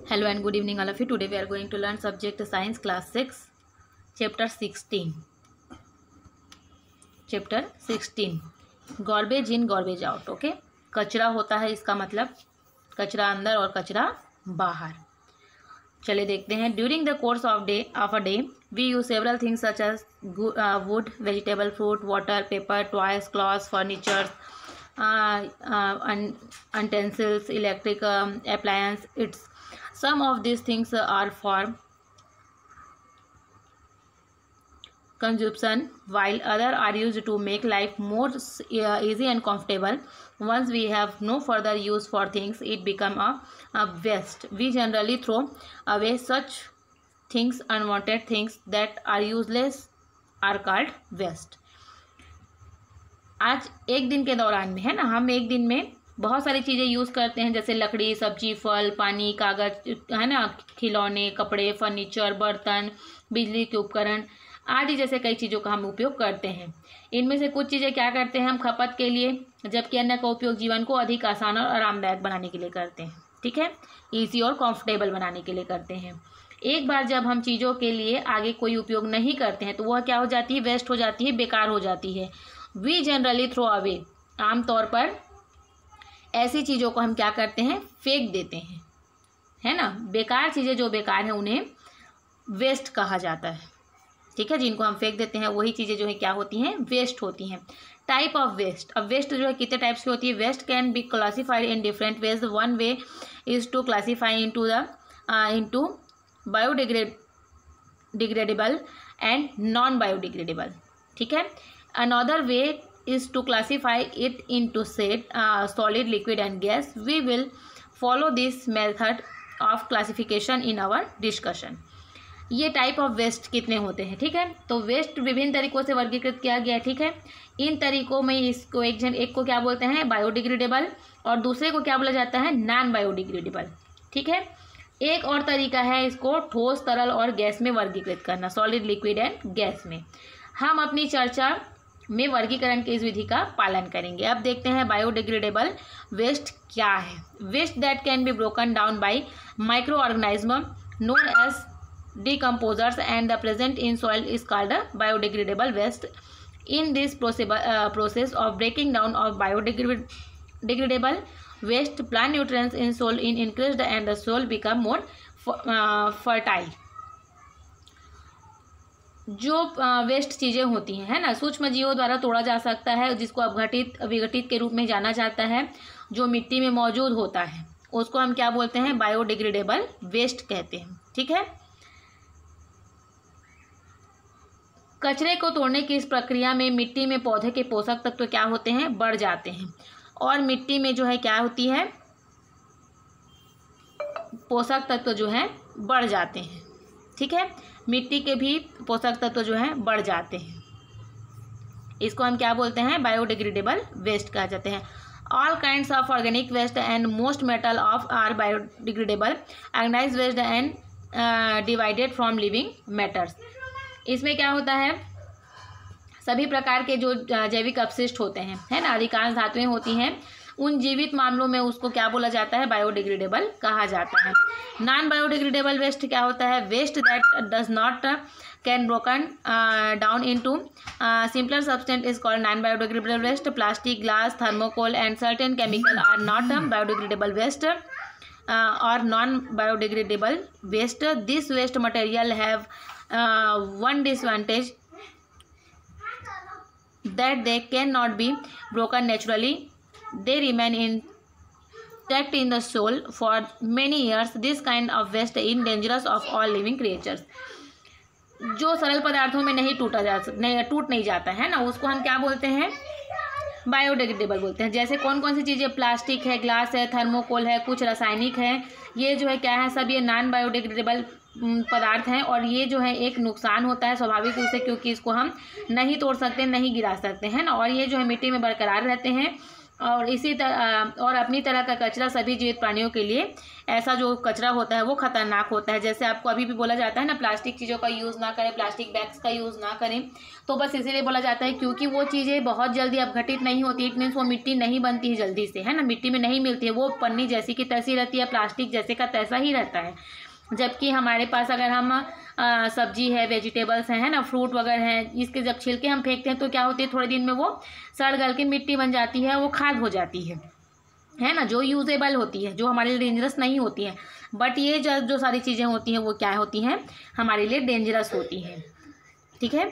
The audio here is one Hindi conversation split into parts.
Hello and good evening all of you. Today we are going to learn subject science class 6 chapter 16. Chapter 16 garbage in garbage out. Okay, कचरा होता है, इसका मतलब कचरा अंदर और कचरा बाहर. चले देखते हैं. During the course of a day we use several things such as wood, vegetable, fruit, water, paper, toys, clothes, furniture, utensils, electric appliance. Some of these things are for consumption, while others are used to make life more easy and comfortable. Once we have no further use for things, it becomes a waste. We generally throw away such things. Unwanted things that are useless are called waste. आज एक दिन के दौरान में है ना, हम एक दिन में बहुत सारी चीज़ें यूज़ करते हैं, जैसे लकड़ी, सब्जी, फल, पानी, कागज़, है ना, खिलौने, कपड़े, फर्नीचर, बर्तन, बिजली के उपकरण आदि जैसे कई चीज़ों का हम उपयोग करते हैं. इनमें से कुछ चीज़ें क्या करते हैं हम खपत के लिए, जबकि अन्य का उपयोग जीवन को अधिक आसान और आरामदायक बनाने के लिए करते हैं. ठीक है, ईजी और कंफर्टेबल बनाने के लिए करते हैं. एक बार जब हम चीज़ों के लिए आगे कोई उपयोग नहीं करते हैं तो वह क्या हो जाती है, वेस्ट हो जाती है, बेकार हो जाती है. वी जनरली थ्रो अवे, आमतौर पर ऐसी चीज़ों को हम क्या करते हैं, फेंक देते हैं, है ना. बेकार चीज़ें जो बेकार हैं उन्हें वेस्ट कहा जाता है. ठीक है, जिनको हम फेंक देते हैं वही चीज़ें जो है क्या होती हैं, वेस्ट होती हैं. Type of waste. अब वेस्ट जो है कितने टाइप्स की होती है. Waste can be classified in different ways. One way is to classify into biodegradable and non biodegradable. ठीक है. Another way is to classify it into solid, liquid and gas. We will follow this method of classification in our discussion. ये टाइप ऑफ वेस्ट कितने होते हैं. ठीक है, तो वेस्ट विभिन्न तरीकों से वर्गीकृत किया गया है. ठीक है, इन तरीकों में इसको एक को क्या बोलते हैं, बायोडिग्रेडेबल, और दूसरे को क्या बोला जाता है, नॉन बायोडिग्रेडेबल. ठीक है, एक और तरीका है इसको ठोस, तरल और गैस में वर्गीकृत करना, सॉलिड, लिक्विड एंड गैस में. हम अपनी चर्चा में वर्गीकरण की इस विधि का पालन करेंगे. अब देखते हैं बायोडिग्रेडेबल वेस्ट क्या है. Waste that can be broken down by microorganism known as decomposers and the present in soil is called a biodegradable waste. In this process of breaking down of biodegradable waste, plant nutrients in soil is increased and the soil become more fertile. जो वेस्ट चीज़ें होती हैं, है ना, सूक्ष्म जीवों द्वारा तोड़ा जा सकता है, जिसको अपघटित विघटित के रूप में जाना जाता है, जो मिट्टी में मौजूद होता है उसको हम क्या बोलते हैं, बायोडिग्रेडेबल वेस्ट कहते हैं. ठीक है, कचरे को तोड़ने की इस प्रक्रिया में मिट्टी में पौधे के पोषक तत्व क्या होते हैं, बढ़ जाते हैं, और मिट्टी में जो है क्या होती है, पोषक तत्व जो है बढ़ जाते हैं. ठीक है, मिट्टी के भी पोषक तत्व जो है बढ़ जाते हैं. इसको हम क्या बोलते हैं, बायोडिग्रेडेबल वेस्ट कहा जाते हैं. All kinds of organic waste and most metal of are biodegradable organised waste and divided from living matters. इसमें क्या होता है, सभी प्रकार के जो जैविक अपशिष्ट होते हैं, है ना, अधिकांश धातुएं होती हैं, उन जीवित मामलों में उसको क्या बोला जाता है, बायोडिग्रेडेबल कहा जाता है. नॉन बायोडिग्रेडेबल वेस्ट क्या होता है, waste that does not can broken down into simpler substance is called non biodegradable waste. Plastic, glass, thermocol and certain chemical are not biodegradable waste or non-biodegradable waste. This waste material have one disadvantage, that they cannot be broken naturally. They remain intact in the soil for many years. This kind of waste is dangerous of all living creatures. जो सरल पदार्थों में नहीं टूट नहीं जाता है ना, उसको हम क्या बोलते हैं, बायोडिग्रेडेबल बोलते हैं. जैसे कौन कौन सी चीज़ें, प्लास्टिक है, ग्लास है, थर्मोकोल है, कुछ रासायनिक है, ये जो है क्या है, सब ये नॉन बायोडिग्रेडेबल पदार्थ हैं, और ये जो है एक नुकसान होता है स्वाभाविक रूप से, क्योंकि इसको हम नहीं तोड़ सकते, नहीं गिरा सकते हैं ना, और ये जो है मिट्टी में बरकरार रहते हैं, और इसी तरह और अपनी तरह का कचरा सभी जीवित प्राणियों के लिए ऐसा जो कचरा होता है वो खतरनाक होता है। जैसे आपको अभी भी बोला जाता है ना, प्लास्टिक चीज़ों का यूज़ ना करें, प्लास्टिक बैग्स का यूज़ ना करें, तो बस इसीलिए बोला जाता है क्योंकि वो चीज़ें बहुत जल्दी अपघटित नहीं होती। इट मीन्स वो मिट्टी नहीं बनती है जल्दी से, है ना, मिट्टी में नहीं मिलती है, वो पन्नी जैसी की तैसी रहती है, प्लास्टिक जैसे का तैसा ही रहता है। जबकि हमारे पास अगर हम सब्जी है, वेजिटेबल्स हैं, है ना, फ्रूट वगैरह हैं, इसके जब छिलके हम फेंकते हैं तो क्या होती है, थोड़े दिन में वो सड़ गल के मिट्टी बन जाती है, वो खाद हो जाती है ना, जो यूजेबल होती है, जो हमारे लिए डेंजरस नहीं होती है। बट ये जो सारी चीज़ें होती हैं वो क्या होती हैं, हमारे लिए डेंजरस होती हैं। ठीक है।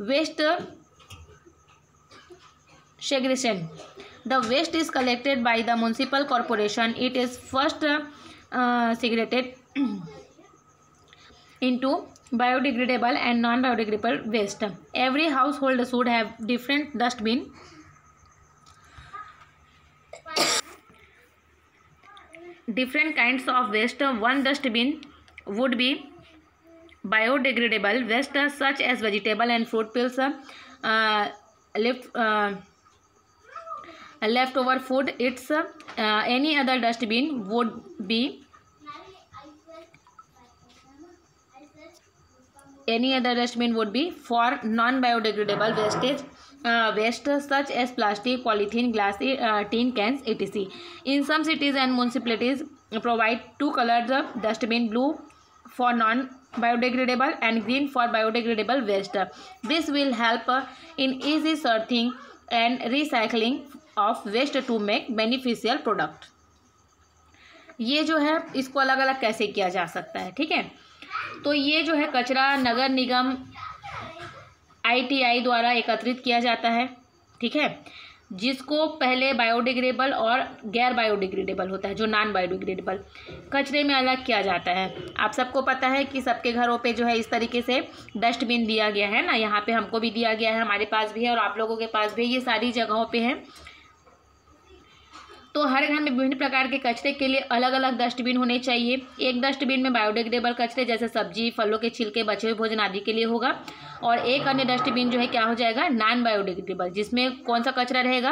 Waste segregation, the waste is collected by the municipal corporation, it is first segregated into biodegradable and non-biodegradable waste. Every household should have different dustbin. Different kinds of waste. One dustbin would be biodegradable waste such as vegetable and fruit peels, leftover food. It's any other dustbin would be for non-biodegradable waste such as plastic, polythene, glass, tin cans, etc. In some cities and municipalities provide two colored dustbin, blue for non-biodegradable and green for biodegradable waste. This will help in easy sorting and recycling of waste to make beneficial product. ये जो है इसको अलग अलग कैसे किया जा सकता है, ठीक है। तो ये जो है कचरा नगर निगम ITI द्वारा एकत्रित किया जाता है, ठीक है, जिसको पहले बायोडिग्रेडेबल और गैर बायोडिग्रेडेबल होता है, जो नॉन बायोडिग्रेडेबल कचरे में अलग किया जाता है। आप सबको पता है कि सबके घरों पे जो है इस तरीके से डस्टबिन दिया गया है ना, यहाँ पे हमको भी दिया गया है, हमारे पास भी है और आप लोगों के पास भी, ये सारी जगहों पे है। तो हर घर में विभिन्न प्रकार के कचरे के लिए अलग अलग डस्टबिन होने चाहिए। एक डस्टबिन में बायोडिग्रेडेबल कचरे जैसे सब्जी, फलों के छिलके, बचे हुए भोजन आदि के लिए होगा, और एक अन्य डस्टबिन जो है क्या हो जाएगा, नॉन बायोडिग्रेडेबल, जिसमें कौन सा कचरा रहेगा,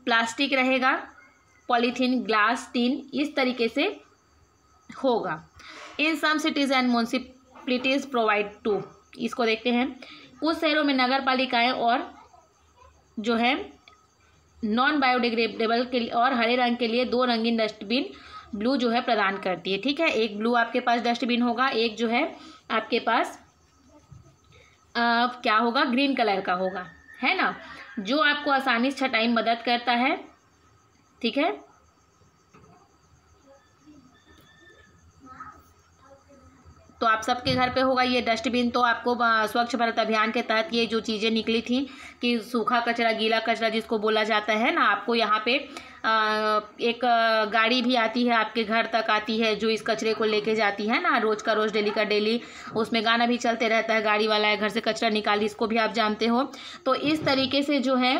प्लास्टिक रहेगा, पॉलीथीन, ग्लास, टीन, इस तरीके से होगा। इन सम सिटीज़ एंड म्युनिसिपैलिटीज़ प्रोवाइड टू, इसको देखते हैं। कुछ शहरों में नगर पालिकाएँ और जो है नॉन बायोडिग्रेडेबल के लिए और हरे रंग के लिए 2 रंगीन डस्टबिन ब्लू जो है प्रदान करती है, ठीक है। एक ब्लू आपके पास डस्टबिन होगा, एक जो है आपके पास क्या होगा, ग्रीन कलर का होगा, है ना, जो आपको आसानी से छटाई में मदद करता है, ठीक है। तो आप सबके घर पे होगा ये डस्टबिन। तो आपको स्वच्छ भारत अभियान के तहत ये जो चीज़ें निकली थी कि सूखा कचरा, गीला कचरा जिसको बोला जाता है ना, आपको यहाँ पे एक गाड़ी भी आती है, आपके घर तक आती है, जो इस कचरे को लेके जाती है ना, रोज़ का रोज़, डेली का डेली, उसमें गाना भी चलते रहता है, गाड़ी वाला है घर से कचरा निकाली, इसको भी आप जानते हो। तो इस तरीके से जो है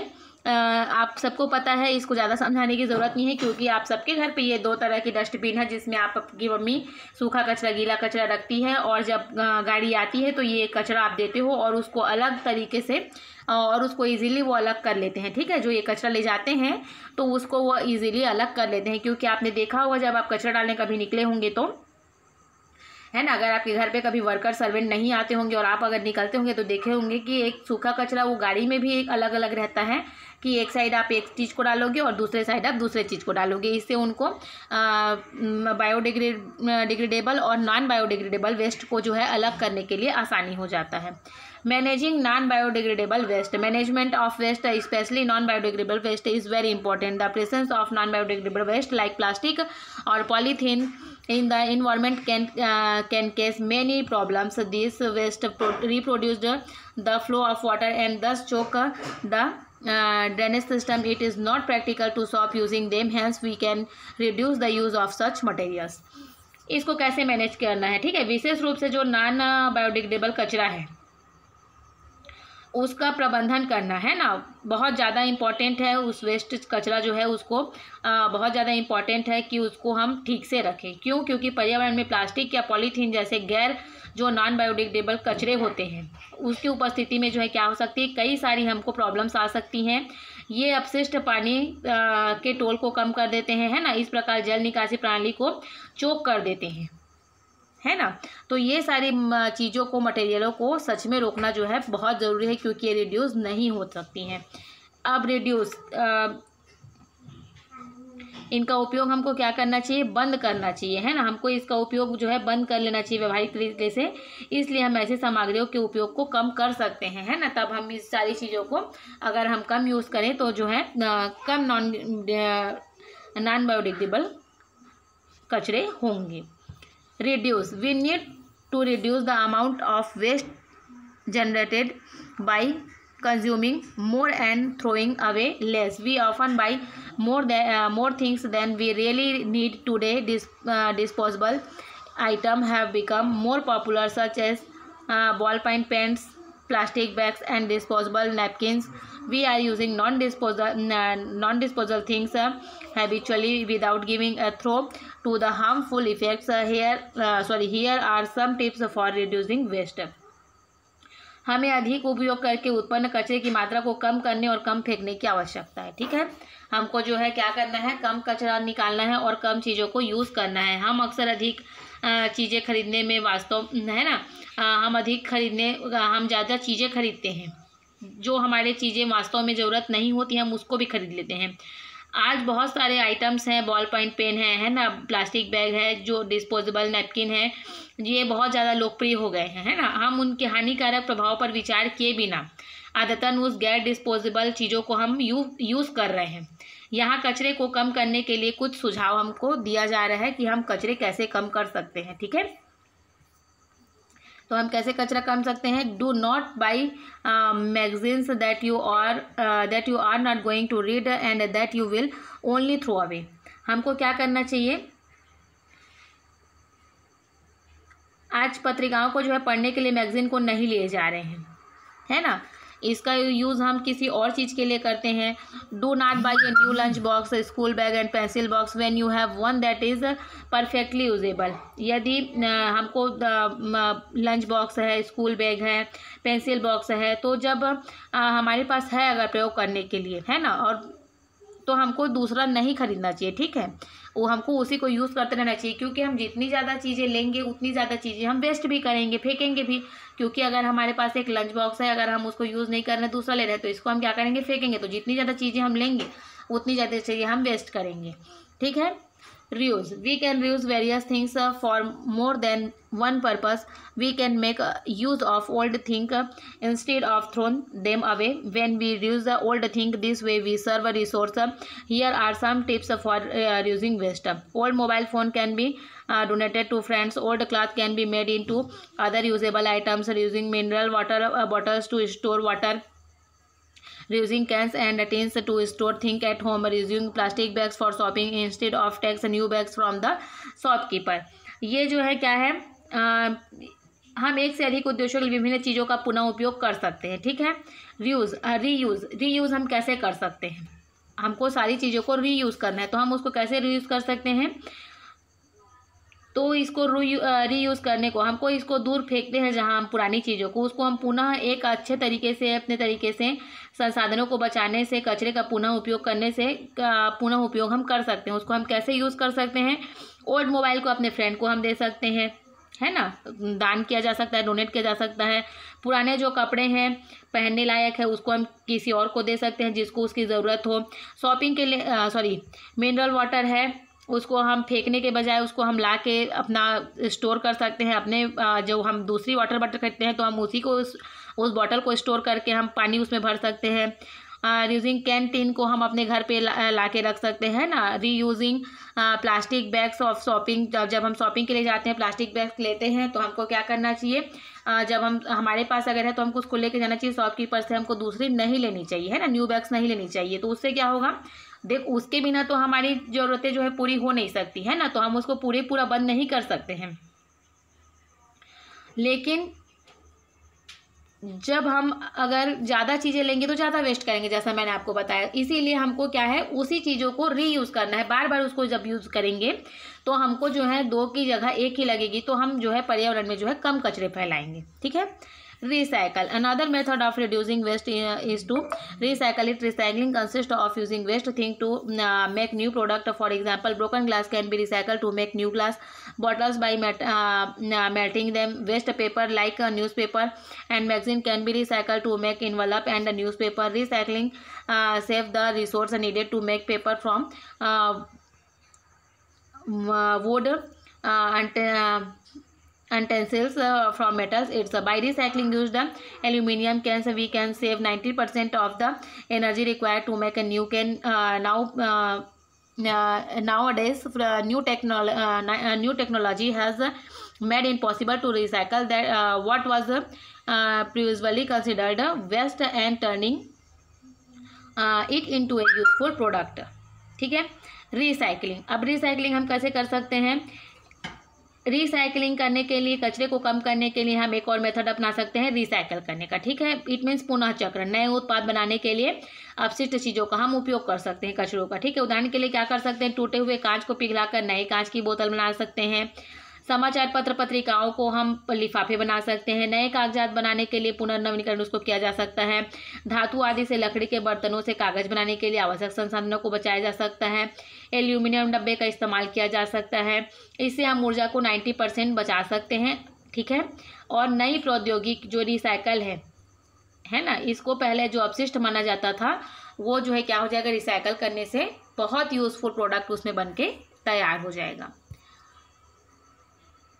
आप सबको पता है, इसको ज़्यादा समझाने की ज़रूरत नहीं है, क्योंकि आप सबके घर पे ये 2 तरह की डस्टबिन है, जिसमें आपकी मम्मी सूखा कचरा, गीला कचरा रखती है, और जब गाड़ी आती है तो ये कचरा आप देते हो और उसको अलग तरीके से और उसको इजीली वो अलग कर लेते हैं, ठीक है। जो ये कचरा ले जाते हैं तो उसको वो इजीली अलग कर लेते हैं, क्योंकि आपने देखा होगा जब आप कचरा डालने कभी निकले होंगे तो, है ना, अगर आपके घर पे कभी वर्कर सर्वेंट नहीं आते होंगे और आप अगर निकलते होंगे तो देखे होंगे कि एक सूखा कचरा वो गाड़ी में भी एक अलग अलग रहता है, कि एक साइड आप एक चीज़ को डालोगे और दूसरे साइड आप दूसरे चीज़ को डालोगे। इससे उनको बायोडिग्रेडेबल और नॉन बायोडिग्रेडेबल वेस्ट को जो है अलग करने के लिए आसानी हो जाता है। Managing non biodegradable waste, management of waste specially non biodegradable waste is very important. The presence of non biodegradable waste like plastic और polythene in the environment can cause many problems. This waste reproduced the flow of water and thus choke the drainage system. It is not practical to stop using them, hence we can reduce the use of such materials. इसको कैसे मैनेज करना है, ठीक है। विशेष रूप से जो नॉन बायोडिग्रेडेबल कचरा है उसका प्रबंधन करना है ना, बहुत ज़्यादा इम्पॉर्टेंट है। उस वेस्ट कचरा जो है उसको बहुत ज़्यादा इम्पॉर्टेंट है कि उसको हम ठीक से रखें। क्यों? क्योंकि पर्यावरण में प्लास्टिक या पॉलीथीन जैसे गैर जो नॉन बायोडिग्रेडेबल कचरे होते हैं उसकी उपस्थिति में जो है क्या हो सकती है, कई सारी हमको प्रॉब्लम्स आ सकती हैं। ये अपशिष्ट पानी के टोल को कम कर देते हैं, है ना, इस प्रकार जल निकासी प्रणाली को चोक कर देते हैं, है ना। तो ये सारी चीज़ों को, मटेरियलों को सच में रोकना जो है बहुत ज़रूरी है, क्योंकि ये रिड्यूस नहीं हो सकती हैं। अब रिड्यूस इनका उपयोग हमको क्या करना चाहिए, बंद करना चाहिए, है ना। हमको इसका उपयोग जो है बंद कर लेना चाहिए व्यावहारिक तरीके से। इसलिए हम ऐसी सामग्रियों के उपयोग को कम कर सकते हैं, है ना। तब हम इस सारी चीज़ों को अगर हम कम यूज़ करें तो जो है कम नॉन बायोडिग्रेडेबल कचरे होंगे। Reduce. We need to reduce the amount of waste generated by consuming more and throwing away less. We often buy more things than we really need today. Disposable items have become more popular, such as ballpoint pens, plastic bags, and disposable napkins. We are using non-disposable things habitually without giving a thought to the harmful effects. Here are some tips for reducing waste. हमें अधिक उपयोग करके उत्पन्न कचरे की मात्रा को कम करने और कम फेंकने की आवश्यकता है। ठीक है, हमको जो है क्या करना है, कम कचरा निकालना है और कम चीज़ों को यूज़ करना है। हम अक्सर अधिक चीज़ें खरीदने में वास्तव, है ना, हम ज़्यादा चीज़ें खरीदते हैं, जो हमारे चीज़ें वास्तव में ज़रूरत नहीं होती, हम उसको भी खरीद लेते हैं। आज बहुत सारे आइटम्स हैं, बॉल पॉइंट पेन है ना, प्लास्टिक बैग है, जो डिस्पोजेबल नैपकिन है, ये बहुत ज़्यादा लोकप्रिय हो गए हैं, है ना। हम उनके हानिकारक प्रभाव पर विचार किए बिना आदतन उस गैर डिस्पोजेबल चीज़ों को हम यूज़ कर रहे हैं। यहाँ कचरे को कम करने के लिए कुछ सुझाव हमको दिया जा रहा है कि हम कचरे कैसे कम कर सकते हैं। ठीक है, तो हम कैसे कचरा कम सकते हैं। Do not buy magazines that you are not going to read and that you will only throw away. हमको क्या करना चाहिए, आज पत्रिकाओं को जो है पढ़ने के लिए मैगजीन को नहीं लिए जा रहे हैं, है ना। इसका यूज़ हम किसी और चीज़ के लिए करते हैं। Do not by a new lunch box, school bag and pencil box when you have one that is perfectly usable. यदि हमको लंच बॉक्स है, स्कूल बैग है, पेंसिल बॉक्स है, तो जब हमारे पास है अगर प्रयोग करने के लिए, है ना, और तो हमको दूसरा नहीं खरीदना चाहिए। ठीक है, वो हमको उसी को यूज़ करते रहना चाहिए, क्योंकि हम जितनी ज़्यादा चीज़ें लेंगे उतनी ज़्यादा चीज़ें हम वेस्ट भी करेंगे, फेंकेंगे भी। क्योंकि अगर हमारे पास एक लंच बॉक्स है, अगर हम उसको यूज़ नहीं कर रहे, दूसरा ले रहे हैं, तो इसको हम क्या करेंगे, फेंकेंगे। तो जितनी ज़्यादा चीज़ें हम लेंगे उतनी ज़्यादा चीज़ें हम वेस्ट करेंगे। ठीक है, reuse. We can reuse various things for more than one purpose. We can make use of old things instead of throwing them away. When we reuse the old thing this way, we serve a resource. Here are some tips for reusing waste. Old mobile phone can be donated to friends. Old cloth can be made into other usable items. Reusing mineral water bottles to store water. Reusing cans and tins to store things at home. Reusing plastic bags for shopping instead of taking new bags from the shopkeeper. ये जो है क्या है, हम एक से अधिक उद्देश्यों के लिए विभिन्न चीज़ों का पुनः उपयोग कर सकते हैं। ठीक है, रीयूज़ हम कैसे कर सकते हैं, हमको सारी चीज़ों को रीयूज़ करना है, तो हम उसको कैसे रीयूज़ कर सकते हैं। तो इसको रीयूज़ करने को हमको इसको दूर फेंकते हैं, जहाँ हम पुरानी चीज़ों को, उसको हम पुनः एक अच्छे तरीके से, अपने तरीके से, संसाधनों को बचाने से, कचरे का पुनः उपयोग करने से पुनः उपयोग हम कर सकते हैं। उसको हम कैसे यूज़ कर सकते हैं, ओल्ड मोबाइल को अपने फ्रेंड को हम दे सकते हैं, है ना, दान किया जा सकता है, डोनेट किया जा सकता है। पुराने जो कपड़े हैं पहनने लायक है उसको हम किसी और को दे सकते हैं जिसको उसकी ज़रूरत हो। शॉपिंग के लिए मिनरल वाटर है, उसको हम फेंकने के बजाय उसको हम ला के अपना स्टोर कर सकते हैं। अपने जो हम दूसरी वाटर बॉटल खरीदते हैं तो हम उसी को उस बॉटल को स्टोर करके हम पानी उसमें भर सकते हैं। रीयूजिंग कैंटीन को हम अपने घर पे ला के रख सकते हैं ना। Reusing plastic bags of shopping, जब हम शॉपिंग के लिए जाते हैं प्लास्टिक बैग्स लेते हैं तो हमको क्या करना चाहिए, जब हमारे पास अगर है तो हमको उसको लेके जाना चाहिए शॉपकीपर से, हमको दूसरी नहीं लेनी चाहिए, है ना, न्यू बैग्स नहीं लेनी चाहिए। तो उससे क्या होगा, देख उसके बिना तो हमारी ज़रूरतें जो है पूरी हो नहीं सकती, है ना, तो हम उसको पूरा बंद नहीं कर सकते हैं। लेकिन जब हम अगर ज़्यादा चीज़ें लेंगे तो ज़्यादा वेस्ट करेंगे, जैसा मैंने आपको बताया। इसीलिए हमको क्या है, उसी चीज़ों को रीयूज़ करना है। बार बार उसको जब यूज़ करेंगे तो हमको जो है 2 की जगह 1 ही लगेगी, तो हम जो है पर्यावरण में जो है कम कचरे फैलाएंगे। ठीक है। Recycle. Another method of reducing waste is to recycle it. Recycling consists of using waste thing to make new product. For example, broken glass can be recycled to make new glass bottles by melting them. Waste paper like newspaper and magazine can be recycled to make envelope and newspaper. Recycling save the resource needed to make paper from wood and utensils from metals. It's by recycling used aluminium cans we can save 90% of the energy required to make a new can. Nowadays new technology has made it possible to recycle that what was previously considered waste and turning it into a useful product. ठीक है। रिसाइकलिंग, अब रिसाइकलिंग हम कैसे कर सकते हैं? रिसाइकलिंग करने के लिए, कचरे को कम करने के लिए हम एक और मेथड अपना सकते हैं रिसाइकल करने का। ठीक है। इट मीन्स पुनः चक्र। नए उत्पाद बनाने के लिए अपशिष्ट चीज़ों का हम उपयोग कर सकते हैं, कचरों का। ठीक है। उदाहरण के लिए क्या कर सकते हैं, टूटे हुए कांच को पिघलाकर नए कांच की बोतल बना सकते हैं। समाचार पत्र पत्रिकाओं को हम लिफाफे बना सकते हैं। नए कागजात बनाने के लिए पुनर्नवीनीकरण उसको किया जा सकता है। धातु आदि से लकड़ी के बर्तनों से कागज बनाने के लिए आवश्यक संसाधनों को बचाया जा सकता है। एल्यूमिनियम डब्बे का इस्तेमाल किया जा सकता है। इससे हम ऊर्जा को 90% बचा सकते हैं। ठीक है। और नई प्रौद्योगिकी जो रिसाइकल है ना, इसको पहले जो अपशिष्ट माना जाता था वो जो है क्या हो जाएगा, रिसाइकल करने से बहुत यूजफुल प्रोडक्ट उसमें बन के तैयार हो जाएगा।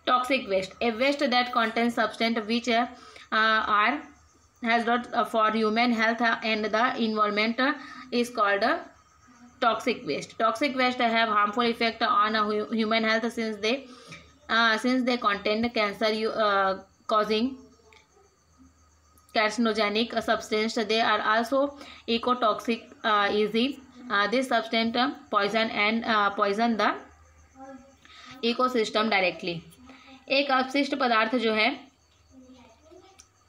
Toxic waste, a waste that contains substances which are hazardous for human health and the environment is called toxic waste. Toxic waste have harmful effect on human health since they contain cancer causing carcinogenic substance. They are also ecotoxic. This substance poison the ecosystem directly. एक अपशिष्ट पदार्थ जो है,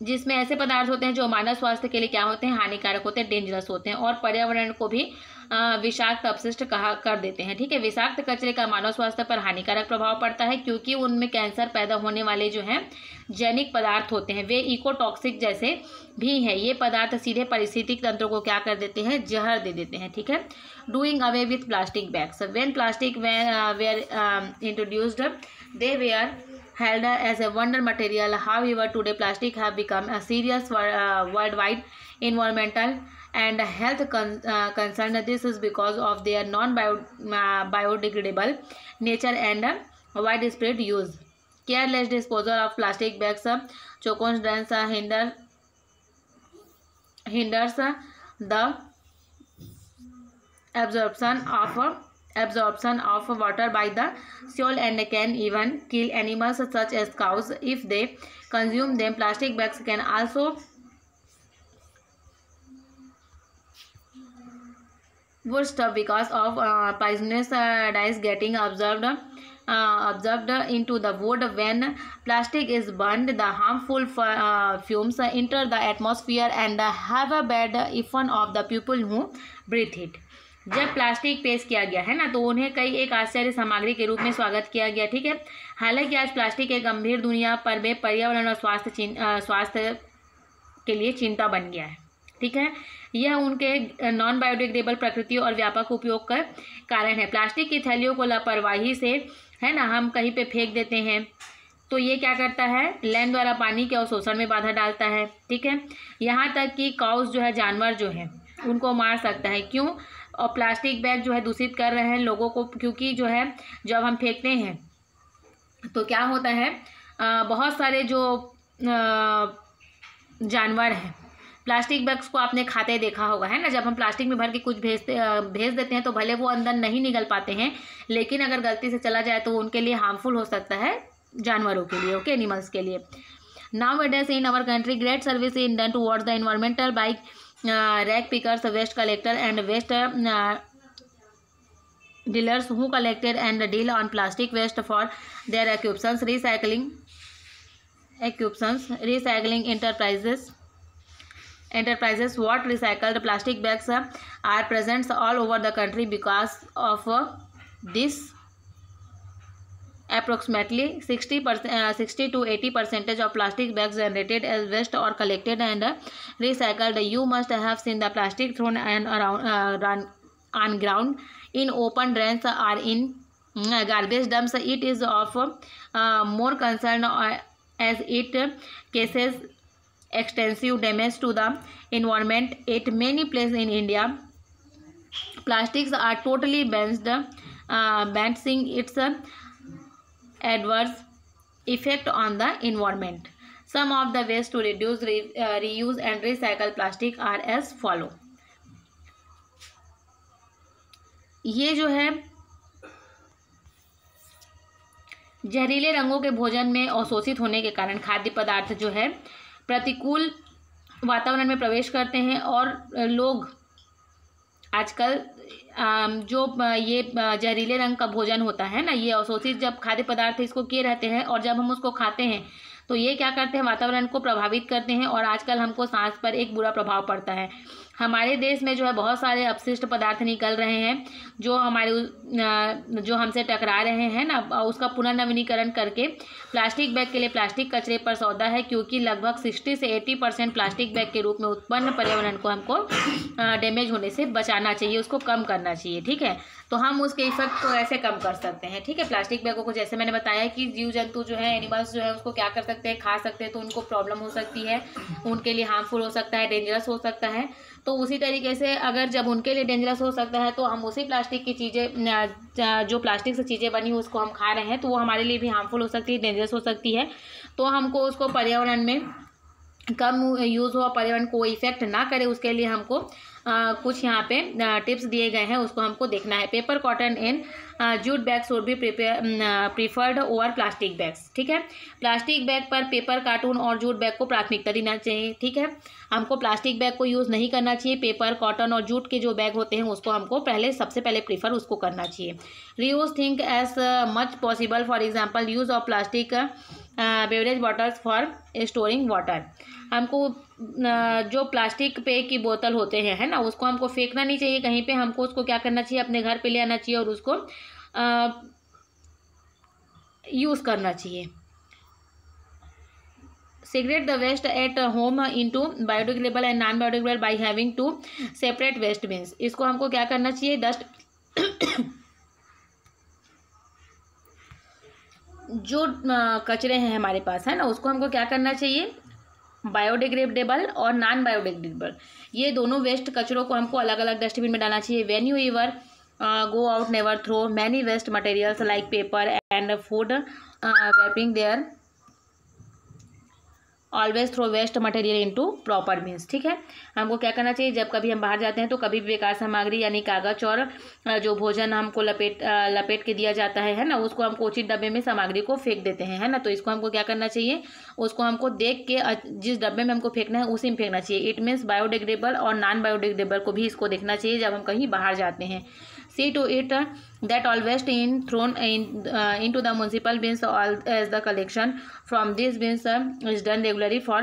जिसमें ऐसे पदार्थ होते हैं जो मानव स्वास्थ्य के लिए क्या होते हैं, हानिकारक होते हैं, डेंजरस होते हैं और पर्यावरण को भी विषाक्त अपशिष्ट कर देते हैं। ठीक है। विषाक्त कचरे का मानव स्वास्थ्य पर हानिकारक प्रभाव पड़ता है क्योंकि उनमें कैंसर पैदा होने वाले जो हैं जैविक पदार्थ होते हैं, वे इकोटॉक्सिक जैसे भी हैं। ये पदार्थ सीधे पारिस्थितिक तंत्र को क्या कर देते हैं, जहर दे देते हैं। ठीक है। Doing away with plastic bags, when plastic were introduced they were held as a wonder material. However, today plastic have become a serious worldwide environmental and health concern. This is because of their non-biodegradable nature and widespread use. Careless disposal of plastic bags, chocolate hinders the absorption of water by the soil and can even kill animals such as cows if they consume them. Plastic bags can also worst because of poisonous dyes getting absorbed into the wood. When plastic is burned, the harmful fumes enter the atmosphere and have a bad effect on the people who breathe it. जब प्लास्टिक पेश किया गया है ना, तो उन्हें कई एक आश्चर्य सामग्री के रूप में स्वागत किया गया। ठीक है। हालांकि आज प्लास्टिक एक गंभीर दुनिया पर में पर्यावरण और स्वास्थ्य के लिए चिंता बन गया है। ठीक है। यह उनके नॉन बायोडिग्रेडेबल प्रकृति और व्यापक उपयोग का कारण है। प्लास्टिक की थैलियों को लापरवाही से है ना हम कहीं पे फेंक देते हैं, तो ये क्या करता है, लैंड द्वारा पानी के अवशोषण में बाधा डालता है। ठीक है। यहाँ तक कि काउस जो है, जानवर जो है, उनको मार सकता है। क्यों? और प्लास्टिक बैग जो है दूषित कर रहे हैं लोगों को, क्योंकि जो है जब हम फेंकते हैं तो क्या होता है, बहुत सारे जो जानवर हैं प्लास्टिक बैग्स को आपने खाते देखा होगा, है ना। जब हम प्लास्टिक में भर के कुछ भेज देते हैं तो भले वो अंदर नहीं निकल पाते हैं, लेकिन अगर गलती से चला जाए तो उनके लिए हार्मफुल हो सकता है, जानवरों के लिए, ओके, एनिमल्स के लिए। Nowadays in our country, great service is done towards the environmental by rag pickers, waste collector and waste dealers who collected and deal on plastic waste for their occupations. Recycling enterprises enterprises. What recycled plastic bags are present all over the country because of this. Approximately 60 to 80% of plastic bags generated as waste or collected and recycled. You must have seen the plastic thrown and around run on ground, in open drains or in garbage dumps. It is of more concern as it causes extensive damage to the environment. At many places in India, plastics are totally banned, seeing its adverse effect on the environment. Some of the ways to reduce, reuse and recycle plastic are as follow. ये जो है जहरीले रंगों के भोजन में अवशोषित होने के कारण खाद्य पदार्थ जो है प्रतिकूल वातावरण में प्रवेश करते हैं और लोग आजकल जो ये जहरीले रंग का भोजन होता है ना, ये अवशोषित जब खाद्य पदार्थ इसको किए रहते हैं और जब हम उसको खाते हैं तो ये क्या करते हैं, वातावरण को प्रभावित करते हैं और आजकल हमको सांस पर एक बुरा प्रभाव पड़ता है। हमारे देश में जो है बहुत सारे अपशिष्ट पदार्थ निकल रहे हैं जो हमसे टकरा रहे हैं ना, उसका पुनर्नवीनीकरण करके प्लास्टिक बैग के लिए प्लास्टिक कचरे पर सौदा है, क्योंकि लगभग 60 से 80% प्लास्टिक बैग के रूप में उत्पन्न पर्यावरण को हमको डैमेज होने से बचाना चाहिए, उसको कम करना चाहिए। ठीक है, तो हम उसके इफेक्ट को ऐसे कम कर सकते हैं। ठीक है, प्लास्टिक बैगों को जैसे मैंने बताया कि जीव जंतु जो है, एनिमल्स जो है, उसको क्या कर सकते हैं, खा सकते हैं, तो उनको प्रॉब्लम हो सकती है, उनके लिए हार्मफुल हो सकता है, डेंजरस हो सकता है। तो उसी तरीके से अगर जब उनके लिए डेंजरस हो सकता है तो हम उसी प्लास्टिक की चीज़ें जो प्लास्टिक से चीज़ें बनी उसको हम खा रहे हैं तो वो हमारे लिए भी हार्मफुल हो सकती है, डेंजरस हो सकती है। तो हमको उसको पर्यावरण में कम यूज़ हो, पर्यावरण को इफेक्ट ना करे, उसके लिए हमको कुछ यहाँ पे टिप्स दिए गए हैं, उसको हमको देखना है। Paper, cotton and jute bag should be preferred over plastic bags. ठीक है, प्लास्टिक बैग पर पेपर, कार्टून और जूट बैग को प्राथमिकता देना चाहिए। ठीक है, हमको प्लास्टिक बैग को यूज़ नहीं करना चाहिए, पेपर, कॉटन और जूट के जो बैग होते हैं उसको हमको सबसे पहले प्रीफर उसको करना चाहिए। Reuse think as much possible, for example use of plastic beverage bottles for storing water. हमको जो प्लास्टिक पे की बोतल होते हैं, है ना, उसको हमको फेंकना नहीं चाहिए कहीं पे, हमको उसको क्या करना चाहिए, अपने घर पे ले आना चाहिए और उसको यूज़ करना चाहिए। Segregate the waste at home into biodegradable and non biodegradable by having two separate waste bins। इसको हमको क्या करना चाहिए, जो कचरे हैं हमारे पास, है ना, उसको हमको क्या करना चाहिए, बायोडिग्रेडेबल और नॉन बायोडिग्रेडेबल, ये दोनों वेस्ट कचरों को हमको अलग अलग डस्टबिन में डालना चाहिए। When you ever go out, never throw many waste materials like paper and food wrapping there, always throw waste material into proper means. ठीक है, हमको क्या करना चाहिए, जब कभी हम बाहर जाते हैं तो कभी भी बेकार सामग्री यानी कागज और जो भोजन हमको लपेट के दिया जाता है ना, उसको हमको उचित डब्बे में सामग्री को फेंक देते हैं, है ना। तो इसको हमको क्या करना चाहिए, उसको हमको देख के जिस डब्बे में हमको फेंकना है उसी में फेंकना चाहिए। इट मीन्स बायोडिग्रेडेबल और नॉन बायोडिग्रेडेबल को भी इसको देखना चाहिए जब हम कहीं बाहर जाते हैं। See to it that all waste thrown into the municipal bins as the collection from these bins is done regularly for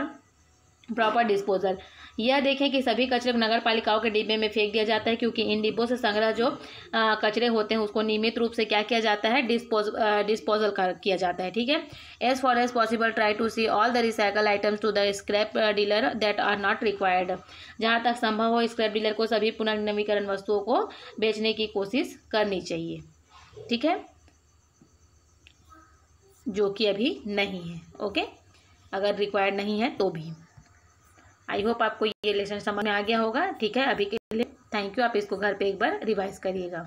proper disposal। यह देखें कि सभी कचरे को नगर पालिकाओं के डिब्बे में फेंक दिया जाता है, क्योंकि इन डिब्बों से संग्रह जो कचरे होते हैं उसको नियमित रूप से क्या किया जाता है, डिस्पोजल किया जाता है। ठीक है, as far as possible try to see all the recycle items to the scrap dealer that are not required. जहाँ तक संभव हो स्क्रैप डीलर को सभी पुनर्नवीकरण वस्तुओं को बेचने की कोशिश करनी चाहिए। ठीक है, जो कि अभी नहीं है। ओके, अगर रिक्वायर्ड नहीं है तो भी। आई होप आपको ये लेसन समझ में आ गया होगा। ठीक है, अभी के लिए थैंक यू। आप इसको घर पे एक बार रिवाइज करिएगा।